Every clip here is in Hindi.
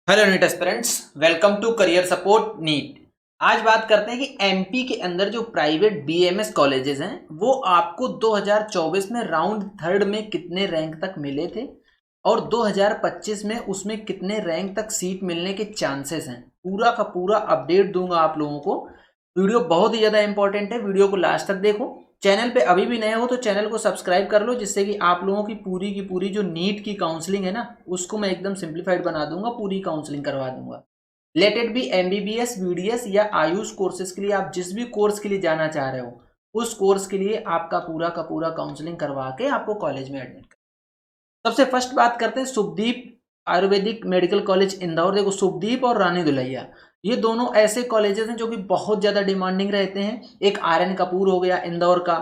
Hello NEET aspirants, welcome to career support NEET. आज बात करते हैं कि एमपी के अंदर जो प्राइवेट बीएमएस कॉलेजेस हैं वो आपको 2024 में राउंड थर्ड में कितने रैंक तक मिले थे और 2025 में उसमें कितने रैंक तक सीट मिलने के चांसेस हैं। पूरा का पूरा अपडेट दूंगा आप लोगों को। वीडियो बहुत ही ज़्यादा इंपॉर्टेंट है, वीडियो को लास्ट तक देखो। चैनल पे अभी भी नए हो तो चैनल को सब्सक्राइब कर लो, जिससे कि आप लोगों की पूरी जो नीट की काउंसलिंग है ना, उसको मैं एकदम सिंप्लीफाइड बना दूंगा, पूरी काउंसलिंग करवा दूंगा। Let it be MBBS, BDS या आयुष कोर्सेज के लिए, आप जिस भी कोर्स के लिए जाना चाह रहे हो उस कोर्स के लिए आपका पूरा का पूरा काउंसलिंग करवा के आपको कॉलेज में एडमिट कर। सबसे फर्स्ट बात करते हैं शुभदीप आयुर्वेदिक मेडिकल कॉलेज इंदौर। देखो, शुभदीप और रानी दुलैया ये दोनों ऐसे कॉलेजेस हैं जो कि बहुत ज़्यादा डिमांडिंग रहते हैं। एक आर एन कपूर हो गया इंदौर का,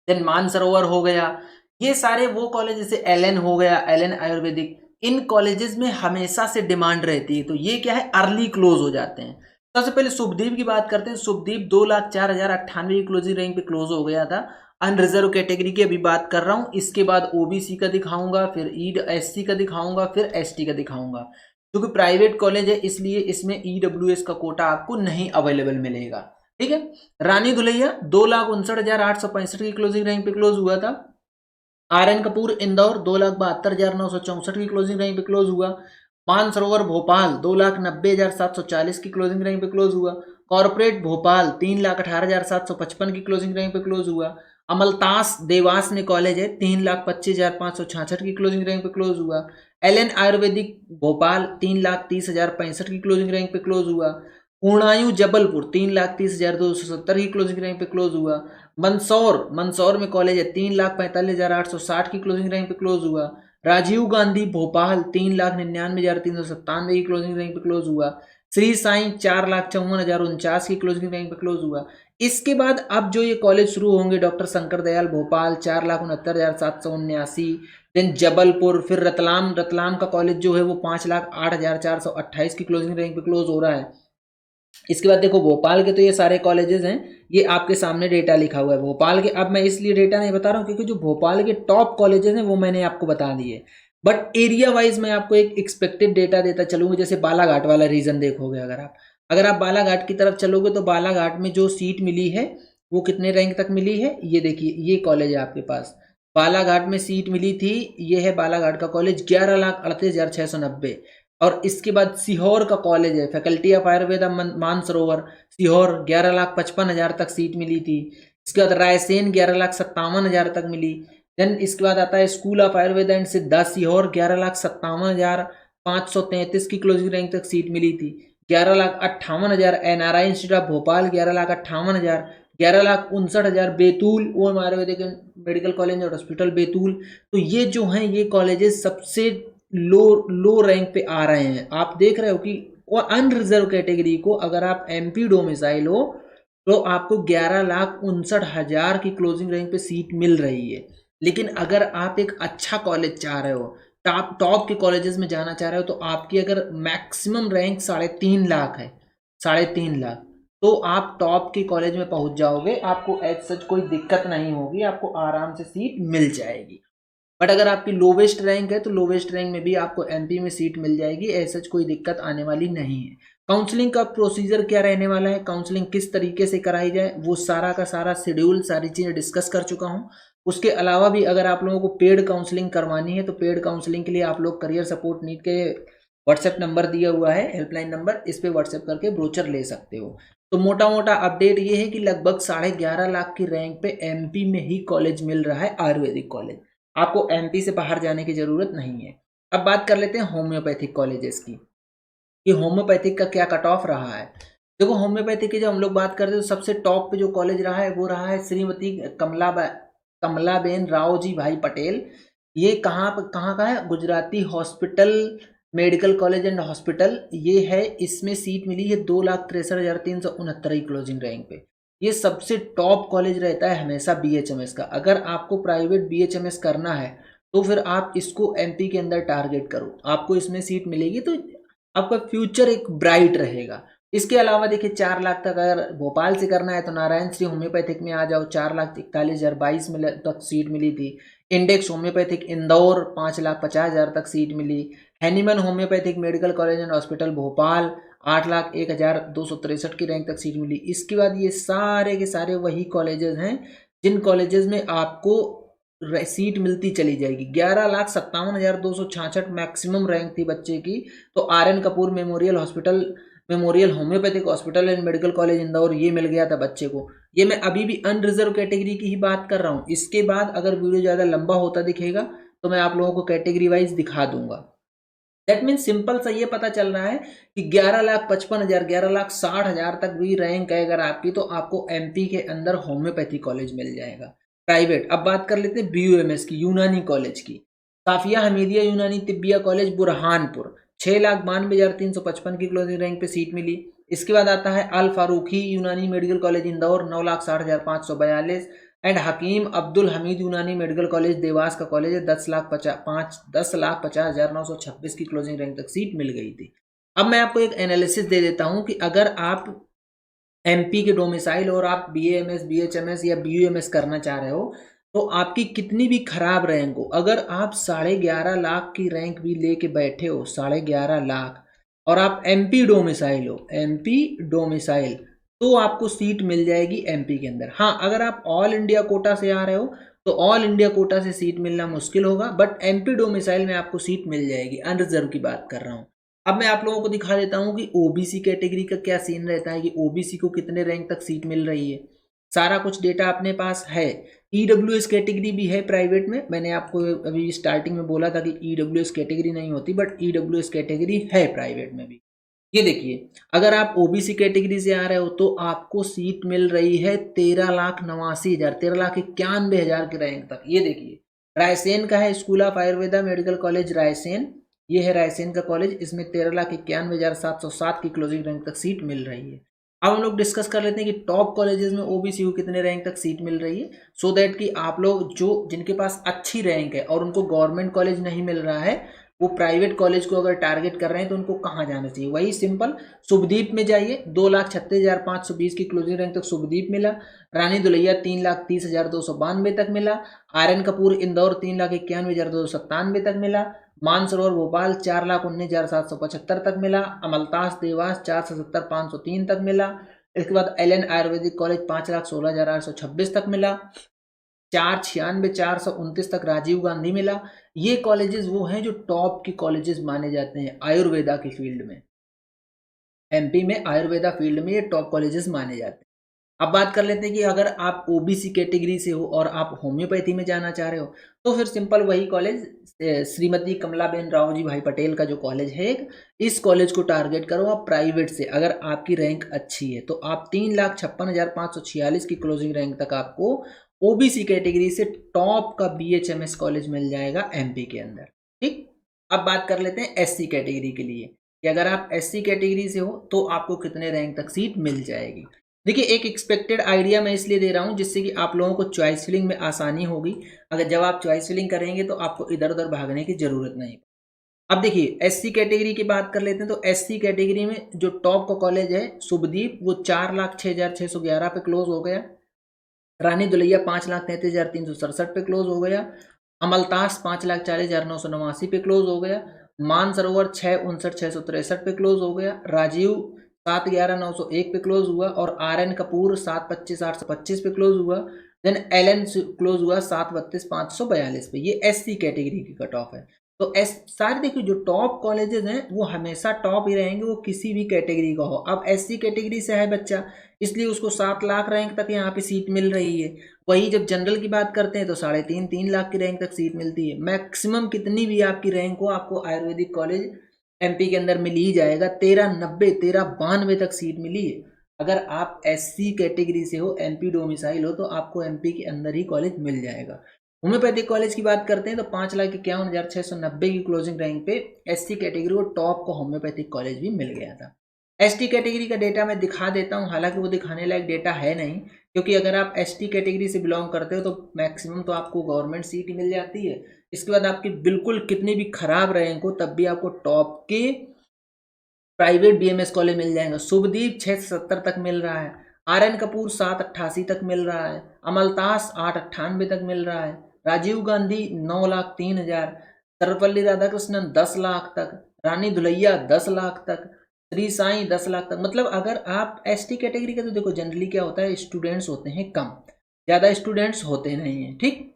देन मानसरोवर हो गया, ये सारे वो कॉलेज, जैसे एलएन हो गया, एलएन आयुर्वेदिक, इन कॉलेजेस में हमेशा से डिमांड रहती है। तो ये क्या है, अर्ली क्लोज हो जाते हैं। सबसे पहले शुभदीप की बात करते हैं। शुभदीप 2,04,098 की क्लोजिंग रैंक पे क्लोज हो गया था। अनरिजर्व कैटेगरी की अभी बात कर रहा हूँ, इसके बाद ओबीसी का दिखाऊंगा, फिर एससी का दिखाऊंगा, फिर एसटी का दिखाऊंगा। क्योंकि प्राइवेट कॉलेज है इसलिए इसमें ईडब्ल्यूएस का कोटा आपको नहीं अवेलेबल मिलेगा। ठीक है। रानी दुलैया 2,59,865 की क्लोजिंग रैंक पे क्लोज हुआ था। आर एन कपूर इंदौर 2,72,964 की क्लोजिंग रैंक पे क्लोज हुआ। मानसरोवर भोपाल 2,90,740 की क्लोजिंग रैंक पे क्लोज हुआ। कॉर्पोरेट भोपाल 3,18,755 की क्लोजिंग रैंक पे क्लोज हुआ। अमलतास देवास में कॉलेज है, 3,25,566 की क्लोजिंग रैंक पे क्लोज हुआ। एलएन आयुर्वेदिक भोपाल 3,30,065 की क्लोजिंग रैंक पे क्लोज हुआ। पूर्णायु जबलपुर 3,30,270 की क्लोजिंग रैंक पे क्लोज हुआ। मंदसौर में कॉलेज है, 3,45,860 की क्लोजिंग रैंक पे क्लोज हुआ। राजीव गांधी भोपाल 3,99,397 की क्लोजिंग रैंक पे क्लोज हुआ। श्री साई 4,54,049 की क्लोजिंग रैंक पे क्लोज हुआ। इसके बाद अब जो ये कॉलेज शुरू होंगे, डॉक्टर शंकर दयाल भोपाल 4,69,779, देन जबलपुर, फिर रतलाम का कॉलेज जो है वो 5,08,428 की क्लोजिंग रैंक पे क्लोज हो रहा है। इसके बाद देखो भोपाल के तो ये सारे कॉलेजेस हैं, ये आपके सामने डेटा लिखा हुआ है भोपाल के। अब मैं इसलिए डेटा नहीं बता रहा हूँ क्योंकि जो भोपाल के टॉप कॉलेजेस हैं वो मैंने आपको बता दिए, बट एरिया वाइज मैं आपको एक एक्सपेक्टेड डेटा देता चलूंगा। जैसे बालाघाट वाला रीजन देखोगे, अगर आप बालाघाट की तरफ चलोगे तो बालाघाट में जो सीट मिली है वो कितने रैंक तक मिली है, ये देखिए, ये कॉलेज है आपके पास। बालाघाट में सीट मिली थी, ये है बालाघाट का कॉलेज, 11,38,690। और इसके बाद सीहोर का कॉलेज है, फैकल्टी ऑफ आयुर्वेदा मानसरोवर, सीहोर 11,55,000 तक सीट मिली थी। इसके बाद रायसेन 11,57,000 तक मिली। देन इसके बाद आता है स्कूल ऑफ आयुर्वेदा एंड सिद्धा सीहोर, 11,57,533 की क्लोजिंग रैंक तक सीट मिली थी। 11,58,000 NRI institute of Bhopal, 11,58,000। 11,59,000 Betul Om ayurvedic medical college और हॉस्पिटल बैतूल। तो ये जो हैं ये कॉलेजेस सबसे लो रैंक पे आ रहे हैं। आप देख रहे हो कि वो अनरिजर्व कैटेगरी को अगर आप एमपी डोमिसाइल हो तो आपको 11,59,000 की क्लोजिंग रैंक पे सीट मिल रही है। लेकिन अगर आप एक अच्छा कॉलेज चाह रहे हो, टॉप के कॉलेजेस में जाना चाह रहे हो, तो आपकी अगर मैक्सिमम रैंक 3.5 लाख है, 3.5 लाख, तो आप टॉप के कॉलेज में पहुंच जाओगे, आपको एज सच कोई दिक्कत नहीं होगी, आपको आराम से सीट मिल जाएगी। बट अगर आपकी लोवेस्ट रैंक है तो लोवेस्ट रैंक में भी आपको एमपी में सीट मिल जाएगी, ऐसा कोई दिक्कत आने वाली नहीं है। काउंसलिंग का प्रोसीजर क्या रहने वाला है, काउंसलिंग किस तरीके से कराई जाए, वो सारा का सारा शेड्यूल, सारी चीज़ें डिस्कस कर चुका हूँ। उसके अलावा भी अगर आप लोगों को पेड काउंसलिंग करवानी है तो पेड काउंसलिंग के लिए आप लोग करियर सपोर्ट नीट के व्हाट्सएप नंबर दिया हुआ है, हेल्पलाइन नंबर, इस पर व्हाट्सएप करके ब्रोचर ले सकते हो। तो मोटा मोटा अपडेट ये है कि लगभग 11.5 लाख की रैंक पे एमपी में ही कॉलेज मिल रहा है, आयुर्वेदिक कॉलेज। आपको एमपी से बाहर जाने की जरूरत नहीं है। अब बात कर लेते हैं होम्योपैथिक कॉलेजेस की, कि होम्योपैथिक का क्या कट ऑफ रहा है। देखो, होम्योपैथिक की जब हम लोग बात करते हैं तो सबसे टॉप पे जो कॉलेज रहा है वो रहा है श्रीमती कमलाबेन राव जी भाई पटेल। ये कहाँ का है, Gujarati hospital medical college and hospital, ये है। इसमें सीट मिली है 2,63,369 की क्लोजिंग रैंक पे। ये सबसे टॉप कॉलेज रहता है हमेशा बीएचएमएस का। अगर आपको प्राइवेट बीएचएमएस करना है तो फिर आप इसको एमपी के अंदर टारगेट करो, आपको इसमें सीट मिलेगी तो आपका फ्यूचर एक ब्राइट रहेगा। इसके अलावा देखिए 4 लाख तक अगर भोपाल से करना है तो नारायण श्री होम्योपैथिक में आ जाओ, 4,41,022 तक सीट मिली थी। इंडेक्स होम्योपैथिक इंदौर 5,50,000 तक सीट मिली। Hahnemann homeopathic medical college and hospital Bhopal 8,01,263 की रैंक तक सीट मिली। इसके बाद ये सारे के सारे वही कॉलेजेस हैं जिन कॉलेजेस में आपको सीट मिलती चली जाएगी। 11,57,266 मैक्सिमम रैंक थी बच्चे की। तो RN. Kapoor memorial hospital, memorial homeopathic hospital and medical college Indore, ये मिल गया था बच्चे को। ये मैं अभी भी अनरिजर्व कैटेगरी की ही बात कर रहा हूँ। इसके बाद अगर वीडियो ज़्यादा लंबा होता दिखेगा तो मैं आप लोगों को कैटेगरी वाइज दिखा दूंगा। दैट मीन सिंपल सा ये पता चल रहा है कि 11,55,000 11,60,000 तक भी रैंक है अगर आपकी, तो आपको एमपी के अंदर होम्योपैथी कॉलेज मिल जाएगा प्राइवेट। अब बात कर लेते हैं BUMS की, यूनानी कॉलेज की। साफिया हमीदिया यूनानी तिब्बिया कॉलेज बुरहानपुर, 6,92,355 की क्लोजिंग रैंक पे सीट मिली। इसके बाद आता है अल फारूकी यूनानी मेडिकल कॉलेज इंदौर, 9,60,542 एंड हकीम अब्दुल हमीद यूनानी मेडिकल कॉलेज देवास का कॉलेज है, 10,50,926 की क्लोजिंग रैंक तक सीट मिल गई थी। अब मैं आपको एक एनालिसिस दे देता हूं कि अगर आप एमपी के डोमिसाइल और आप BAMS BHMS या BUMS करना चाह रहे हो तो आपकी कितनी भी खराब रैंक हो, अगर आप 11.5 लाख की रैंक भी लेके बैठे हो, 11.5 लाख, और आप MP डोमिसाइल हो, MP डोमिसाइल, तो आपको सीट मिल जाएगी MP के अंदर। हाँ, अगर आप ऑल इंडिया कोटा से आ रहे हो तो ऑल इंडिया कोटा से सीट मिलना मुश्किल होगा, बट MP डोमिसाइल में आपको सीट मिल जाएगी। अनरिजर्व की बात कर रहा हूँ। अब मैं आप लोगों को दिखा देता हूँ कि OBC कैटेगरी का क्या सीन रहता है, कि OBC को कितने रैंक तक सीट मिल रही है। सारा कुछ डेटा अपने पास है। EWS कैटेगरी भी है प्राइवेट में। मैंने आपको अभी स्टार्टिंग में बोला था कि EWS कैटेगरी नहीं होती, बट EWS कैटेगरी है प्राइवेट में भी। ये देखिए, अगर आप OBC कैटेगरी से आ रहे हो तो आपको सीट मिल रही है 13,89,000, 13,91,000 की रैंक तक। ये देखिए, रायसेन का है school of Ayurveda medical college Raisen, ये है रायसेन का कॉलेज, इसमें 13,91,707 की क्लोजिंग रैंक तक सीट मिल रही है। अब हम लोग डिस्कस कर लेते हैं कि टॉप कॉलेजेस में OBC को कितने रैंक तक सीट मिल रही है, सो दैट कि आप लोग जो जिनके पास अच्छी रैंक है और उनको गवर्नमेंट कॉलेज नहीं मिल रहा है, वो प्राइवेट कॉलेज को अगर टारगेट कर रहे हैं तो उनको कहाँ जाना चाहिए। वही सिंपल, शुभदीप में जाइए, 2,36,520 की क्लोजिंग रैंक तक शुभदीप मिला। रानी दुलैया 3,30,292 तक मिला। आर.एन. कपूर इंदौर 3,91,297 तक मिला। मानसरोवर भोपाल 4,19,775 तक मिला। अमलतास देवास 4,70,503 तक मिला। इसके बाद LN आयुर्वेदिक कॉलेज 5,16,826 तक मिला। 4,96,429 तक राजीव गांधी मिला। ये कॉलेजेस वो हैं जो टॉप की कॉलेजेस माने जाते हैं आयुर्वेदा की फील्ड में। MP में आयुर्वेदा फील्ड में ये टॉप कॉलेजेस माने जाते हैं। अब बात कर लेते हैं कि अगर आप OBC कैटेगरी से हो और आप होम्योपैथी में जाना चाह रहे हो तो फिर सिंपल वही कॉलेज, श्रीमती कमलाबेन राव जी भाई पटेल का जो कॉलेज है एक, इस कॉलेज को टारगेट करो आप प्राइवेट से। अगर आपकी रैंक अच्छी है तो आप 3,56,546 की क्लोजिंग रैंक तक आपको OBC कैटेगरी से टॉप का BHMS कॉलेज मिल जाएगा MP के अंदर। ठीक, अब बात कर लेते हैं SC कैटेगरी के लिए कि अगर आप SC कैटेगरी से हो तो आपको कितने रैंक तक सीट मिल जाएगी। देखिए, एक एक्सपेक्टेड आइडिया मैं इसलिए दे रहा हूँ जिससे कि आप लोगों को चॉइस फिलिंग में आसानी होगी। अगर जब आप चॉइस फिलिंग करेंगे तो आपको इधर उधर भागने की जरूरत नहीं। अब देखिए, SC कैटेगरी की बात कर लेते हैं तो SC कैटेगरी में जो टॉप का कॉलेज है शुभदीप, वो 4,06,611 पे क्लोज हो गया। रानी दुलैया 5,33,367 पे क्लोज हो गया। अमलतास 5,40,989 पे क्लोज हो गया। मानसरोवर 6,59,663 पे क्लोज हो गया। राजीव 7,11,901 पे क्लोज हुआ और R.N. कपूर 7,25,825 पे क्लोज हुआ। देन LN क्लोज हुआ 7,32,542 पे। ये SC कैटेगरी की कट ऑफ है। तो सारे देखिए, जो टॉप कॉलेजेस हैं वो हमेशा टॉप ही रहेंगे, वो किसी भी कैटेगरी का हो। अब SC कैटेगरी से है बच्चा, इसलिए उसको 7 लाख रैंक तक यहाँ पे सीट मिल रही है। वही जब जनरल की बात करते हैं तो 3.5 लाख की रैंक तक सीट मिलती है। मैक्सिमम कितनी भी आपकी रैंक हो, आपको आयुर्वेदिक कॉलेज MP के अंदर मिल ही जाएगा। 1390 1392 तक सीट मिली है। अगर आप SC कैटेगरी से हो, MP डोमिसाइल हो, तो आपको MP के अंदर ही कॉलेज मिल जाएगा। होम्योपैथिक कॉलेज की बात करते हैं तो 5,51,690 की क्लोजिंग रैंक पे SC कैटेगरी को टॉप को होम्योपैथिक कॉलेज भी मिल गया था। ST कैटेगरी का डेटा मैं दिखा देता हूं, हालांकि वो दिखाने लायक डेटा है नहीं, क्योंकि अगर आप ST कैटेगरी से बिलोंग करते हो तो मैक्सिमम तो आपको गवर्नमेंट सीट ही मिल जाती है। इसके बाद आपकी बिल्कुल कितनी भी खराब रैंक हो तब भी आपको टॉप के प्राइवेट BMS कॉलेज मिल जाएंगे। शुभदीप 670 तक मिल रहा है। R.N. कपूर 788 तक मिल रहा है। अमलतास 898 तक मिल रहा है। राजीव गांधी 9,03,000, सर्वपल्ली राधाकृष्णन 10 लाख तक, रानी दुलैया 10 लाख तक, श्री साईं 10 लाख तक। मतलब अगर आप एसटी कैटेगरी का, तो देखो जनरली क्या होता है, स्टूडेंट्स होते हैं कम, ज़्यादा स्टूडेंट्स होते नहीं हैं, ठीक।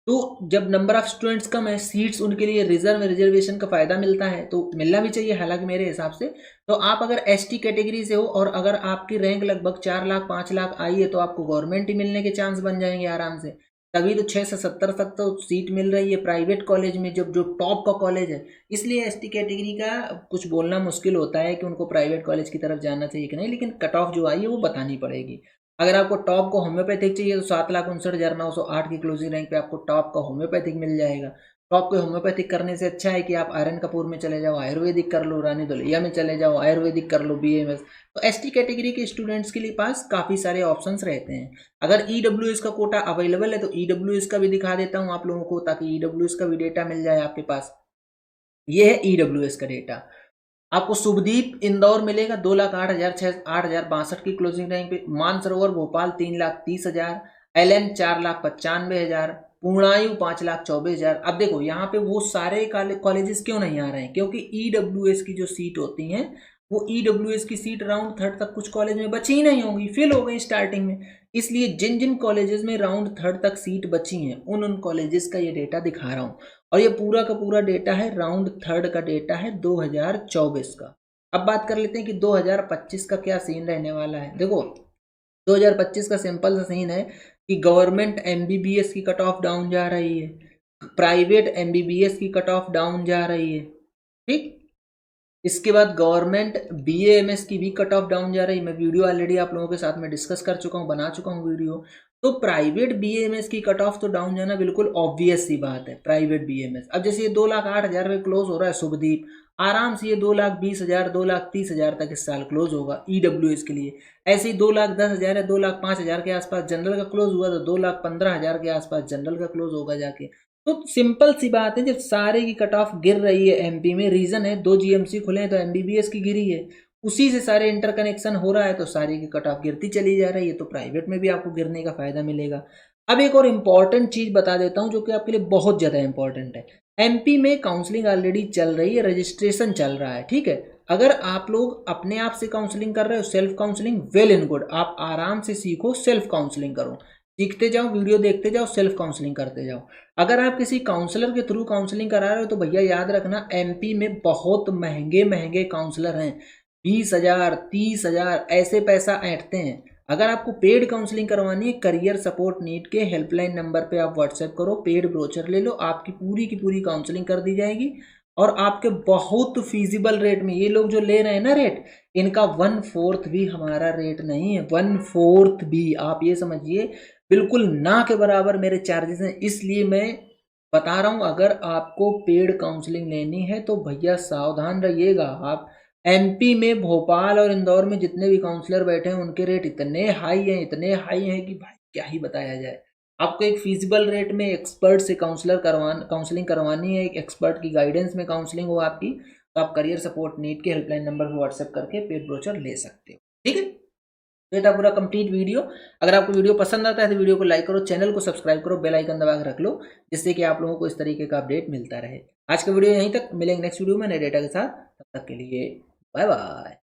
तो जब नंबर ऑफ स्टूडेंट्स कम है, सीट्स उनके लिए रिजर्वेशन का फायदा मिलता है, तो मिलना भी चाहिए हालांकि मेरे हिसाब से। तो आप अगर एसटी कैटेगरी से हो और अगर आपकी रैंक लगभग 4 लाख 5 लाख आई है, तो आपको गवर्नमेंट ही मिलने के चांस बन जाएंगे आराम से। तभी तो 6 से 70 तक तो सीट मिल रही है प्राइवेट कॉलेज में, जब जो टॉप का कॉलेज है। इसलिए एसटी कैटेगरी का कुछ बोलना मुश्किल होता है कि उनको प्राइवेट कॉलेज की तरफ जाना चाहिए कि नहीं, लेकिन कट ऑफ जो आई है वो बतानी पड़ेगी। अगर आपको टॉप को होम्योपैथिक चाहिए तो 7,59,908 की क्लोजिंग रैंक पे आपको टॉप का होम्योपैथिक मिल जाएगा। टॉप को होम्योपैथिक करने से अच्छा है कि आप आर्यन कपूर में चले जाओ, आयुर्वेदिक कर लो, रानी दुलैया में चले जाओ, आयुर्वेदिक कर लो, बीएमएस। तो एसटी कैटेगरी के स्टूडेंट्स के लिए पास काफ़ी सारे ऑप्शंस रहते हैं। अगर ईडब्ल्यूएस का कोटा अवेलेबल है तो ईडब्ल्यूएस का भी दिखा देता हूँ आप लोगों को, ताकि ईडब्ल्यूएस का भी डेटा मिल जाए आपके पास। ये है ईडब्ल्यूएस का डेटा। आपको शुभदीप इंदौर मिलेगा 2,08,862 की क्लोजिंग रैंक पे, मानसरोवर भोपाल 3,30,000, एलएन 4,95,000, पूर्णायु 5,24,000। अब देखो यहाँ पे वो सारे कॉलेजेस क्यों नहीं आ रहे हैं, क्योंकि ईडब्ल्यूएस की जो सीट होती हैं, वो ईडब्ल्यूएस की सीट राउंड थर्ड तक कुछ कॉलेज में बची ही नहीं होंगी, फिल हो गई स्टार्टिंग में। इसलिए जिन जिन कॉलेजेस में राउंड थर्ड तक सीट बची हैं, उन कॉलेजेस का ये डेटा दिखा रहा हूँ। और ये पूरा का पूरा डेटा है, राउंड थर्ड का डेटा है 2024 का। अब बात कर लेते हैं कि 2025 का क्या सीन रहने वाला है। देखो 2025 का सिंपल सा सीन है कि गवर्नमेंट एमबीबीएस की कट ऑफ डाउन जा रही है, प्राइवेट एमबीबीएस की कट ऑफ डाउन जा रही है, ठीक। इसके बाद गवर्नमेंट बीएएमएस की भी कट ऑफ डाउन जा रही है। मैं वीडियो ऑलरेडी आप लोगों के साथ में डिस्कस कर चुका हूँ, बना चुका हूँ वीडियो। तो प्राइवेट बीएएमएस की कट ऑफ तो डाउन जाना बिल्कुल ऑब्वियस सी बात है। प्राइवेट बीएमएस अब जैसे ये 2,08,000 पे क्लोज हो रहा है शुभदीप, आराम से ये 2,20,000 2,30,000 तक इस साल क्लोज होगा ईडब्ल्यूएस के लिए। ऐसे ही 2,10,000 या 2,05,000 के आसपास जनरल का क्लोज हुआ, तो 2,15,000 के आसपास जनरल का क्लोज होगा जाके। तो सिंपल सी बात है, जब सारे की कट ऑफ गिर रही है एमपी में, रीजन है 2 जीएमसी खुले हैं तो एमबीबीएस की गिरी है, उसी से सारे इंटरकनेक्शन हो रहा है, तो सारी की कट ऑफ गिरती चली जा रही है। तो प्राइवेट में भी आपको गिरने का फायदा मिलेगा। अब एक और इम्पॉर्टेंट चीज बता देता हूं जो कि आपके लिए बहुत ज्यादा इंपॉर्टेंट है। एमपी में काउंसलिंग ऑलरेडी चल रही है, रजिस्ट्रेशन चल रहा है, ठीक है। अगर आप लोग अपने आप से काउंसलिंग कर रहे हो, self counselling, well and good, आप आराम से सीखो, सेल्फ काउंसलिंग करो, सीखते जाओ, वीडियो देखते जाओ, सेल्फ काउंसलिंग करते जाओ। अगर आप किसी काउंसलर के थ्रू काउंसलिंग करा रहे हो तो भैया याद रखना, एमपी में बहुत महंगे महंगे काउंसलर हैं, 20,000 30,000 ऐसे पैसा ऐंठते हैं। अगर आपको पेड काउंसलिंग करवानी है, करियर सपोर्ट नीट के हेल्पलाइन नंबर पे आप व्हाट्सएप करो, पेड ब्रोचर ले लो, आपकी पूरी की पूरी काउंसलिंग कर दी जाएगी। और आपके बहुत फीजिबल रेट में, ये लोग जो ले रहे हैं ना रेट, इनका 1/4 भी हमारा रेट नहीं है, 1/4 भी, आप ये समझिए बिल्कुल ना के बराबर मेरे चार्जेस हैं। इसलिए मैं बता रहा हूं, अगर आपको पेड काउंसलिंग लेनी है तो भैया सावधान रहिएगा। आप एमपी में भोपाल और इंदौर में जितने भी काउंसलर बैठे हैं उनके रेट इतने हाई हैं, इतने हाई हैं कि भाई क्या ही बताया जाए। आपको एक फिजिबल रेट में एक्सपर्ट से काउंसलिंग करवानी है, एक एक्सपर्ट की गाइडेंस में काउंसलिंग हो आपकी, तो आप करियर सपोर्ट नीट के हेल्पलाइन नंबर पर व्हाट्सएप करके पेड ब्रोचर ले सकते हो, ठीक है। तो ये था पूरा कंप्लीट वीडियो। अगर आपको वीडियो पसंद आता है तो वीडियो को लाइक करो, चैनल को सब्सक्राइब करो, बेल आइकन दबा के रख लो, जिससे कि आप लोगों को इस तरीके का अपडेट मिलता रहे। आज का वीडियो यहीं तक, मिलेंगे नेक्स्ट वीडियो में नए डेटा के साथ, तब तक के लिए बाय बाय।